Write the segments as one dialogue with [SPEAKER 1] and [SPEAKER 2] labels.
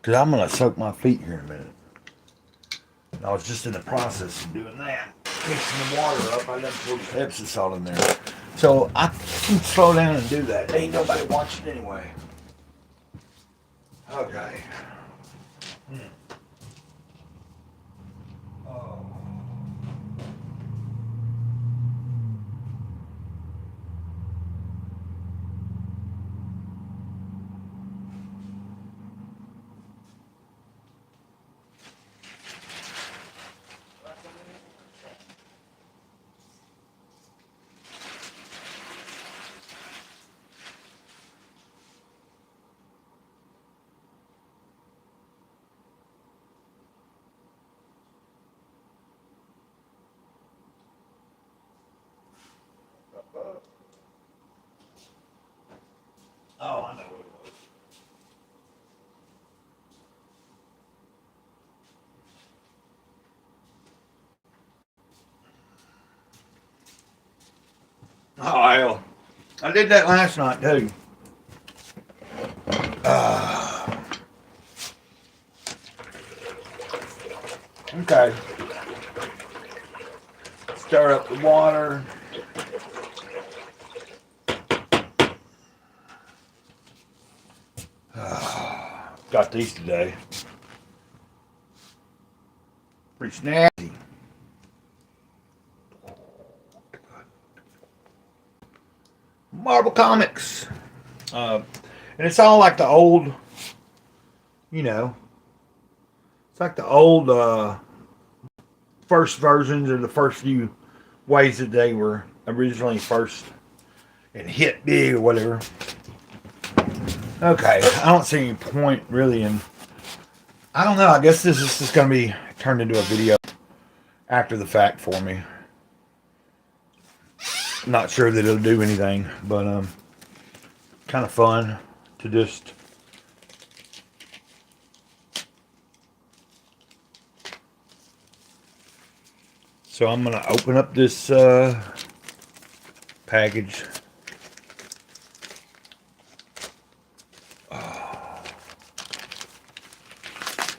[SPEAKER 1] Because I'm going to soak my feet here in a minute. I was just in the process of doing that. Mixing the water up. I left a little Pepsi salt in there. So I can slow down and do that. Ain't nobody watching anyway. Okay. Oh. Oh, I know what it was. Oh, hell. I did that last night, too. Okay. Stir up the water. Got these today. Pretty snazzy. Marvel Comics. And it's all like the old, you know, it's like the old first versions or the first few ways that they were originally first and hit big or whatever. Okay, I don't see any point really in. I don't know. I guess this is just going to be turned into a video after the fact for me. Not sure that it'll do anything, but kind of fun to just so I'm gonna open up this package.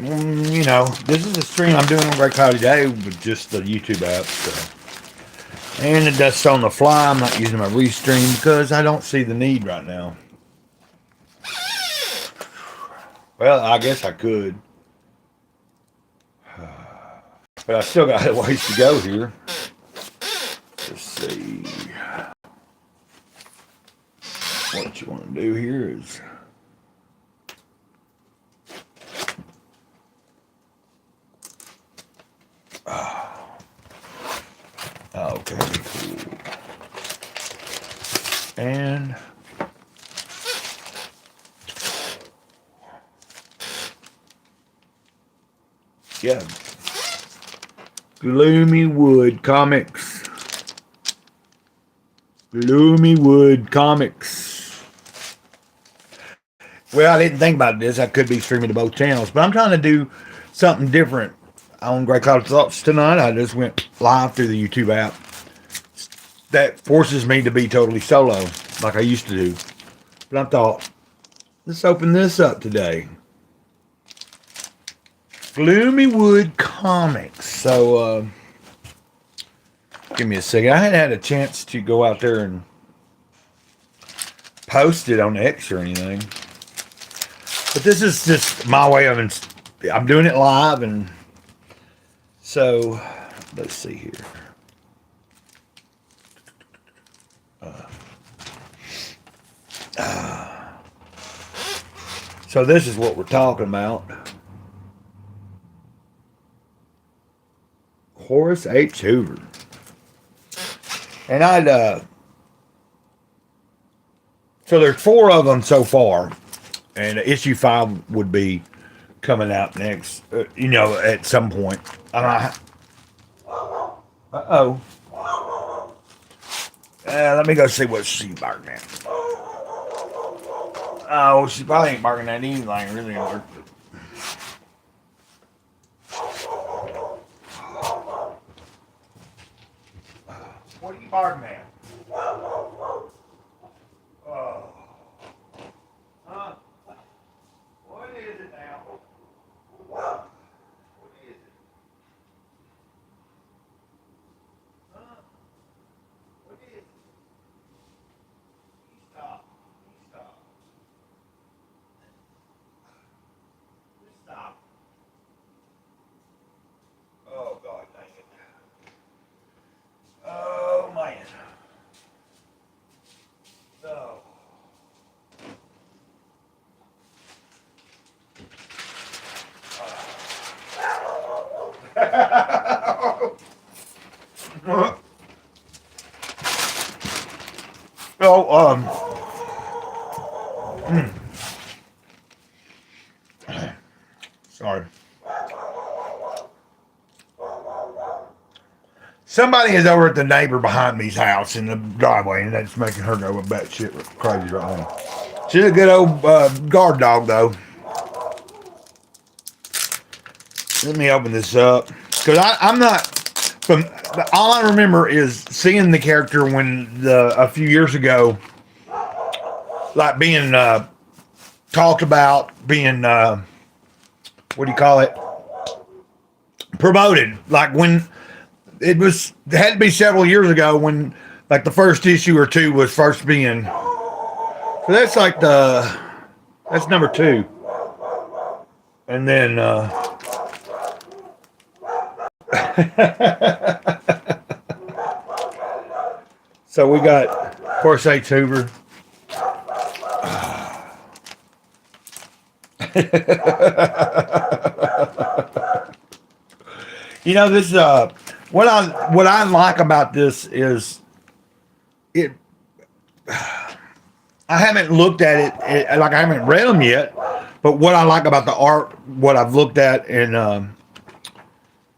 [SPEAKER 1] You know, this is a stream I'm doing on Greycloudyday with just the YouTube app, so. And it does on the fly. I'm not using my restream because I don't see the need right now. Well, I guess I could. But I still got a ways to go here. Let's see. What you want to do here is... Okay, cool. And... yeah. Gloomy Wood Comics. Gloomy Wood Comics. Well, I didn't think about this. I could be streaming to both channels, but I'm trying to do something different on Grey Cloud Thoughts tonight. I just went live through the YouTube app. That forces me to be totally solo, like I used to do. But I thought, let's open this up today. Gloomy Wood Comics. So, give me a second. I hadn't had a chance to go out there and post it on X or anything. But this is just my way of... I'm doing it live, and so let's see here. So this is what we're talking about. Horace H Hoover. And so there's 4 of them so far, and issue 5 would be coming out next, you know, at some point. Uh-oh. Let me go see what she's barking at. Oh, she probably ain't barking at anything really hard. What are you barking at? Oh. Huh? What is it now? sorry. Somebody is over at the neighbor behind me's house in the driveway, and that's making her go batshit crazy right now. She's a good old guard dog, though. Let me open this up, because I'm not. From all I remember is seeing the character when a few years ago, like being talked about, being what do you call it? Promoted, like when. It had to be several years ago when like the first issue or two was first being. So that's like that's number 2. And then so we got Horace H Hoover. You know, this what I like about this is it. I haven't looked at it, like I haven't read them yet, but what I like about the art, what I've looked at, and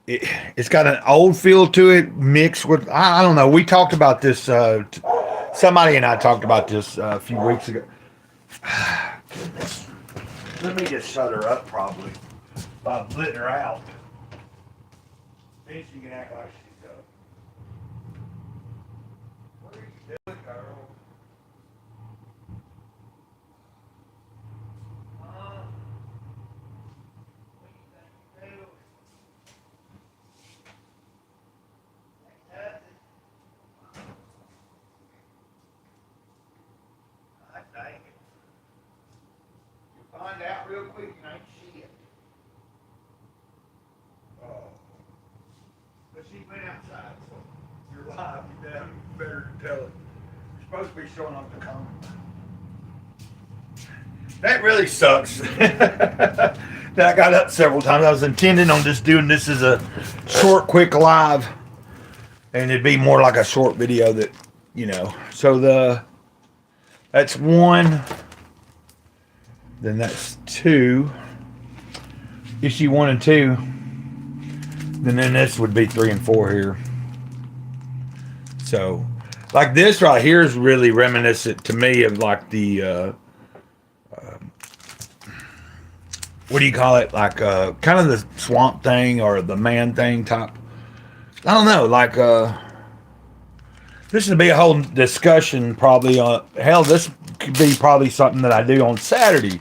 [SPEAKER 1] it's got an old feel to it mixed with, I don't know. We talked about this. Somebody and I talked about this a few weeks ago. Goodness. Let me just shut her up probably by letting her out. Then she can act like she's up. What are you doing, girl? What do you think you do? I think it. You find out real quick, you ain't shit. Oh. But she went outside, so you're live, you better tell it. You're supposed to be showing off the camera. That really sucks. That I got up several times. I was intending on just doing this as a short, quick live. And it'd be more like a short video that, you know. So that's 1. Then that's 2. Issue 1 and 2. Then this would be 3 and 4 here. So, like this right here is really reminiscent to me of like the, what do you call it? Like kind of the Swamp Thing or the Man Thing type. I don't know. Like this would be a whole discussion probably on. Hell, this could be probably something that I do on Saturday.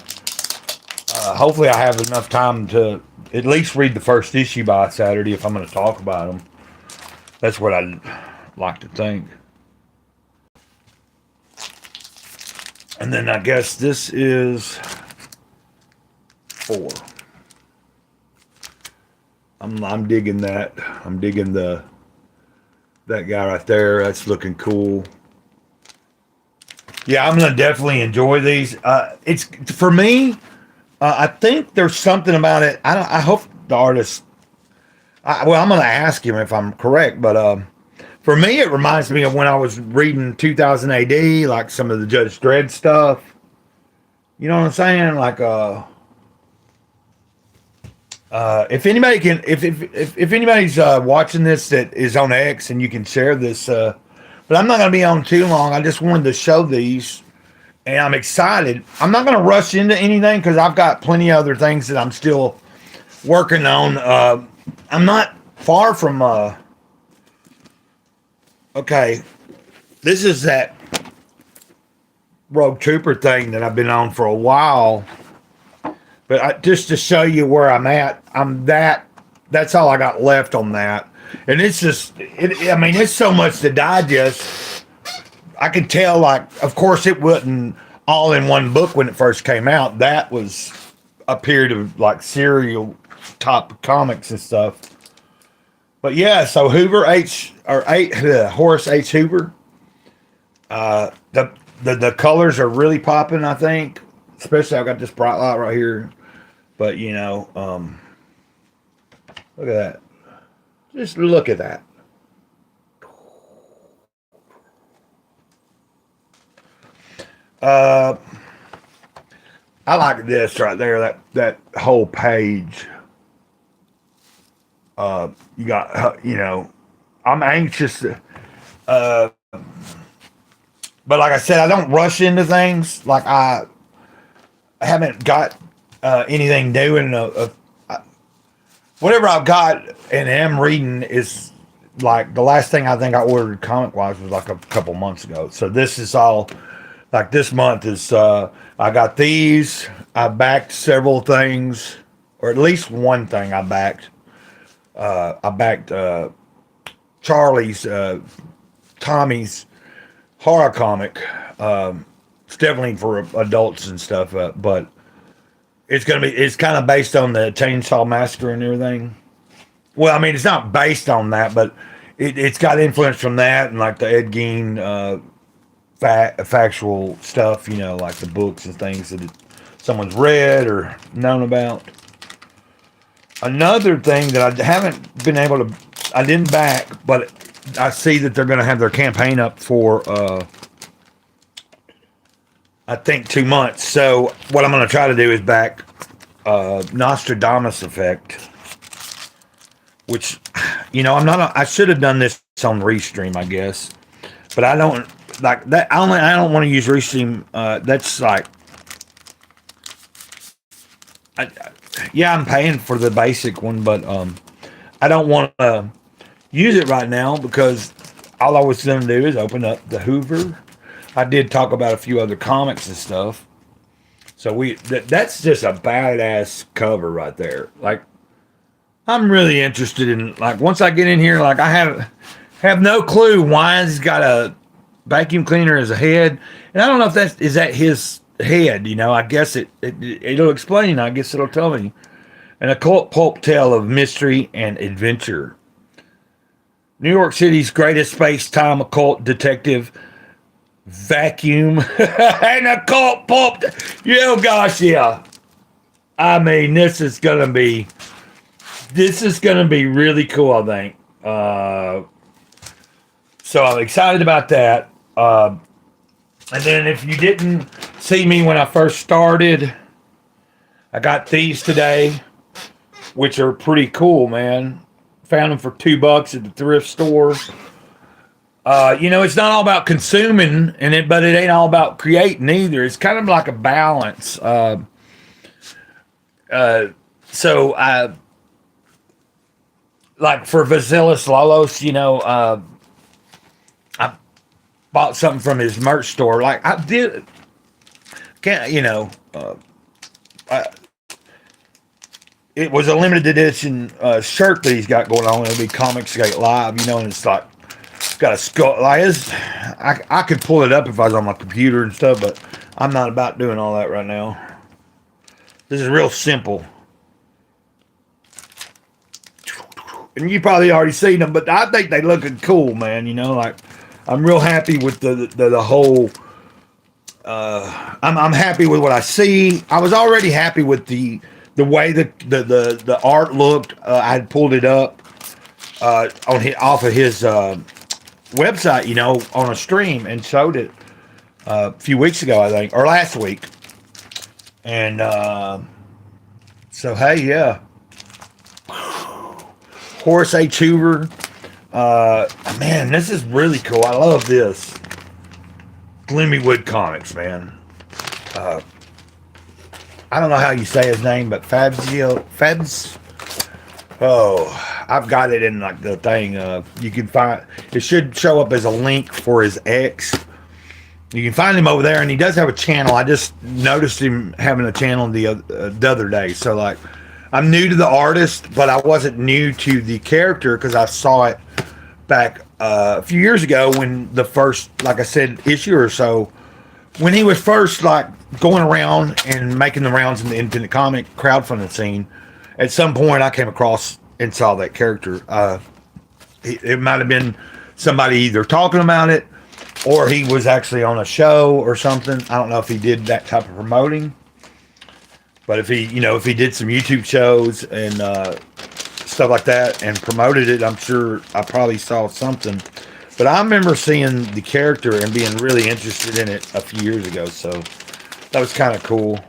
[SPEAKER 1] Hopefully, I have enough time to at least read the first issue by Saturday if I'm going to talk about them. That's what I'd like to think. And then I guess this is 4. I'm digging that. I'm digging that guy right there. That's looking cool. Yeah, I'm gonna definitely enjoy these. It's for me. I think there's something about it. I hope the artist. I'm gonna ask him if I'm correct, but for me, it reminds me of when I was reading 2000 AD, like some of the Judge Dredd stuff. You know what I'm saying? Like if anybody can, if anybody's watching this that is on X and you can share this, but I'm not gonna be on too long. I just wanted to show these, and I'm excited. I'm not gonna rush into anything because I've got plenty of other things that I'm still working on. I'm not far from. Okay, this is that Rogue Trooper thing that I've been on for a while. But just to show you where I'm at, that's all I got left on that. And it's just, I mean, it's so much to digest. I can tell, like, of course, it wasn't all in one book when it first came out. That was a period of, like, serial top comics and stuff. But yeah, so Horace H Hoover. The colors are really popping, I think. Especially I've got this bright light right here. But you know, look at that. Just look at that. Uh, I like this right there. That whole page. You got, I'm anxious. Uh, but like I said, I don't rush into things. Like I haven't got anything new, and whatever I've got and am reading is like the last thing I think I ordered comic wise was like a couple months ago. So this is all like this month is. I got these. I backed several things, or at least one thing I backed. I backed Charlie's, Tommy's horror comic. It's definitely for adults and stuff, but it's kind of based on the Chainsaw Massacre and everything. Well, I mean, it's not based on that, but it's got influence from that and like the Ed Gein factual stuff, like the books and things that someone's read or known about. Another thing that I haven't been able to, I didn't back, but I see that they're going to have their campaign up for, I think 2 months. So what I'm going to try to do is back Nostradamus Effect, which, I should have done this on Restream, I guess, but I don't like that. I don't want to use Restream. That's like, I'm paying for the basic one, but I don't want to use it right now because all I was going to do is open up the Hoover. I did talk about a few other comics and stuff. So that's just a badass cover right there. Like, I'm really interested in, like, once I get in here, like, I have no clue why he's got a vacuum cleaner as a head. And I don't know if is that his head, I guess it'll explain. I guess it'll tell me. An occult pulp tale of mystery and adventure. New York City's greatest space-time occult detective vacuum and occult pulp. Oh gosh, yeah. I mean, this is gonna be really cool, I think. So I'm excited about that. And then if you didn't see me when I first started, I got these today, which are pretty cool, man. Found them for $2 at the thrift store. It's not all about consuming but it ain't all about creating either. It's kind of like a balance. So I, like for Vasilis Lalos, I bought something from his merch store. Like I did, it was a limited edition shirt that he's got going on. It'll be Comicsgate Live, and it's like got a skull. Like I could pull it up if I was on my computer and stuff, but I'm not about doing all that right now. This is real simple. And you probably already seen them, but I think they looking cool, man. Like I'm real happy with the whole. I'm happy with what I see. I was already happy with the way the art looked. I had pulled it up off of his website, on a stream and showed it a few weeks ago, I think, or last week. And so hey, yeah. Horace H Hoover. Man, this is really cool. I love this. Glimmerwood Comics, man. I don't know how you say his name, but Fabs. Oh, I've got it in like the thing. You can find it. Should show up as a link for his X. You can find him over there, and he does have a channel. I just noticed him having a channel the other day. So like, I'm new to the artist, but I wasn't new to the character because I saw it back a few years ago when the first, like I said, issue or so, when he was first like going around and making the rounds in the independent comic crowdfunding scene. At some point, I came across and saw that character. It might have been somebody either talking about it, or he was actually on a show or something. I don't know if he did that type of promoting. But if he did some YouTube shows and stuff like that and promoted it, I'm sure I probably saw something. But I remember seeing the character and being really interested in it a few years ago. So that was kind of cool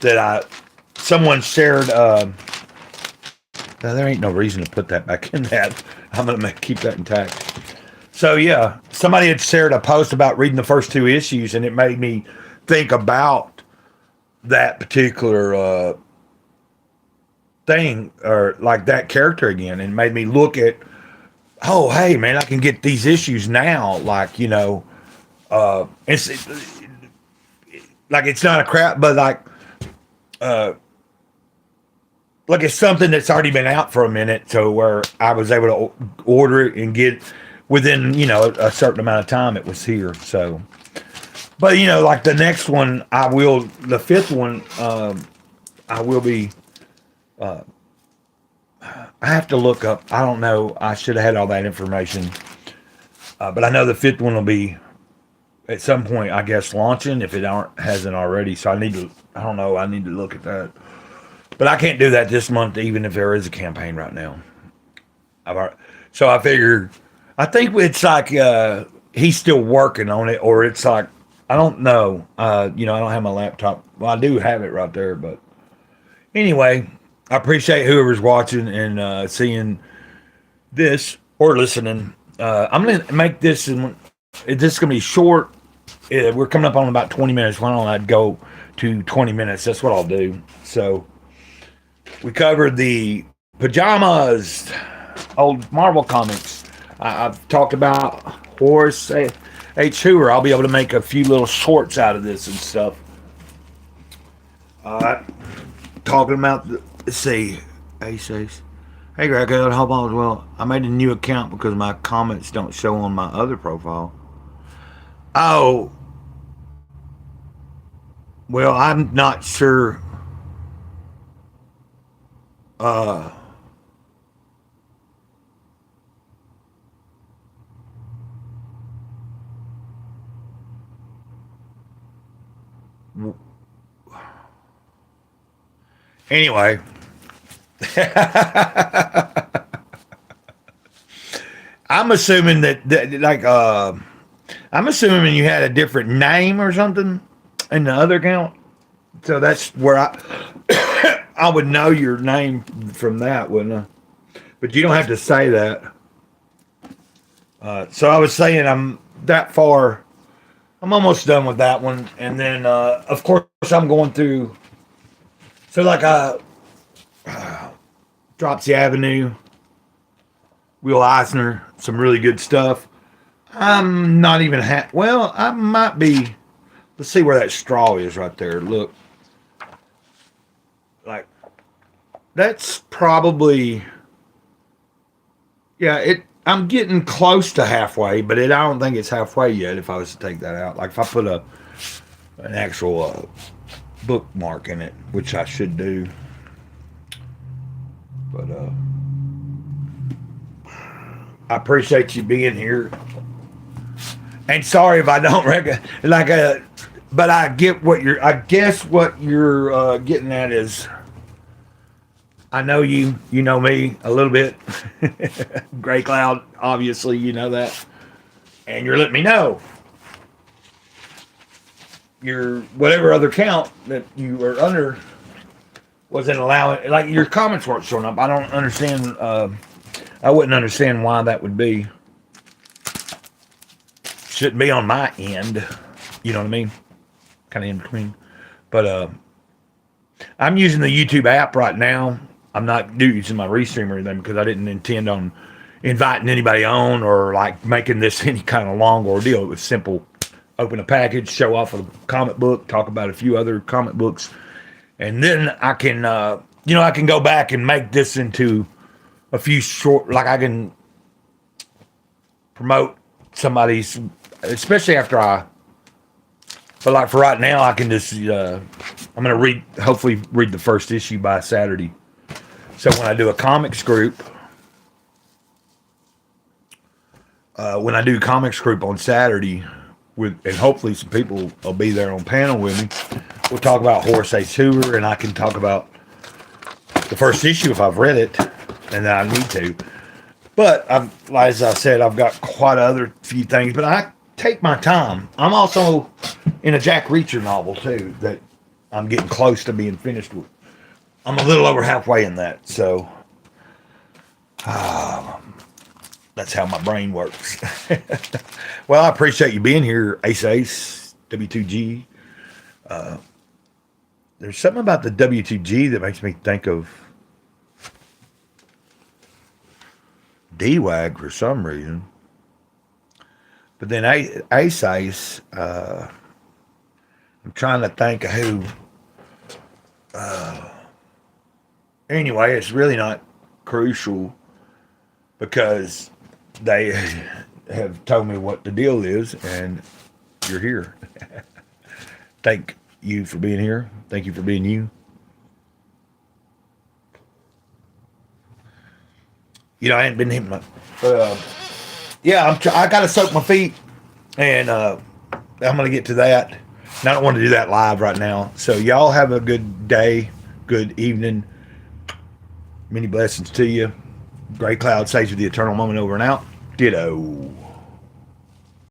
[SPEAKER 1] that someone shared. Now, there ain't no reason to put that back in that. I'm gonna keep that intact. So yeah, somebody had shared a post about reading the first two issues, and it made me think about that particular thing, or like that character again, and made me look at, oh hey man, I can get these issues now. Like it's like it's not a crap, but like it's something that's already been out for a minute, so where I was able to order it and get within a certain amount of time it was here. So, but like the next one, the fifth one, I will be. I have to look up. I don't know. I should have had all that information, but I know the fifth one will be at some point, I guess, launching if it hasn't already. So I need to. I don't know. I need to look at that. But I can't do that this month, even if there is a campaign right now. So I figured, I think it's like he's still working on it, or it's like, I don't know. I don't have my laptop. Well, I do have it right there, but anyway, I appreciate whoever's watching and seeing this or listening. I'm going to make this, and this is going to be short. We're coming up on about 20 minutes. Why don't I go to 20 minutes? That's what I'll do. So, we covered the pajamas, old Marvel comics. I've talked about Horace H Hoover. I'll be able to make a few little shorts out of this and stuff. Talking about, let's see, Ace. Hey Greg, I hope all is well. I made a new account because my comments don't show on my other profile. Oh, well, I'm not sure. Anyway, I'm assuming I'm assuming you had a different name or something in the other account. So that's where I would know your name from that, wouldn't I? But you don't have to say that. So I was saying I'm that far. I'm almost done with that one. And then, of course, I'm going through. So like Dropsy Avenue, Will Eisner, some really good stuff. I'm not even well, I might be. Let's see where that straw is right there. Look. Like, that's probably, yeah, I'm getting close to halfway, but I don't think it's halfway yet if I was to take that out. Like, if I put an actual bookmark in it, which I should do. But, I appreciate you being here. And sorry if I don't but I get I guess what you're getting at is, I know you know me a little bit. Grey Cloud, obviously, you know that. And you're letting me know. Your whatever other count that you were under wasn't allowing, like your comments weren't showing up. I don't understand, I wouldn't understand why that would be. Shouldn't be on my end. You know what I mean? Kind of in between. But I'm using the YouTube app right now. I'm not using my Restream or anything because I didn't intend on inviting anybody on or like making this any kind of long ordeal. It was simple. Open a package, show off a comic book, talk about a few other comic books, and then I can I can go back and make this into a few short, like I can promote somebody's, especially after but like for right now, I can just, I'm going to hopefully read the first issue by Saturday. So when I do a comics group, on Saturday, and hopefully some people will be there on panel with me, we'll talk about Horace H Hoover, and I can talk about the first issue if I've read it, and then I need to. But as I said, I've got quite other few things, but I take my time. I'm also in a Jack Reacher novel too that I'm getting close to being finished with. I'm a little over halfway in that, so that's how my brain works. Well, I appreciate you being here, Ace W2G. There's something about the W2G that makes me think of D-Wag for some reason. But then Ace, I'm trying to think of who. Anyway, it's really not crucial because they have told me what the deal is, and you're here. Thank you for being here. Thank you for being you. You know, I ain't been hitting my. Yeah, I got to soak my feet, and I'm gonna get to that. And I don't want to do that live right now. So y'all have a good day, good evening. Many blessings to you. Grey Cloud says with the eternal moment over and out. Ditto.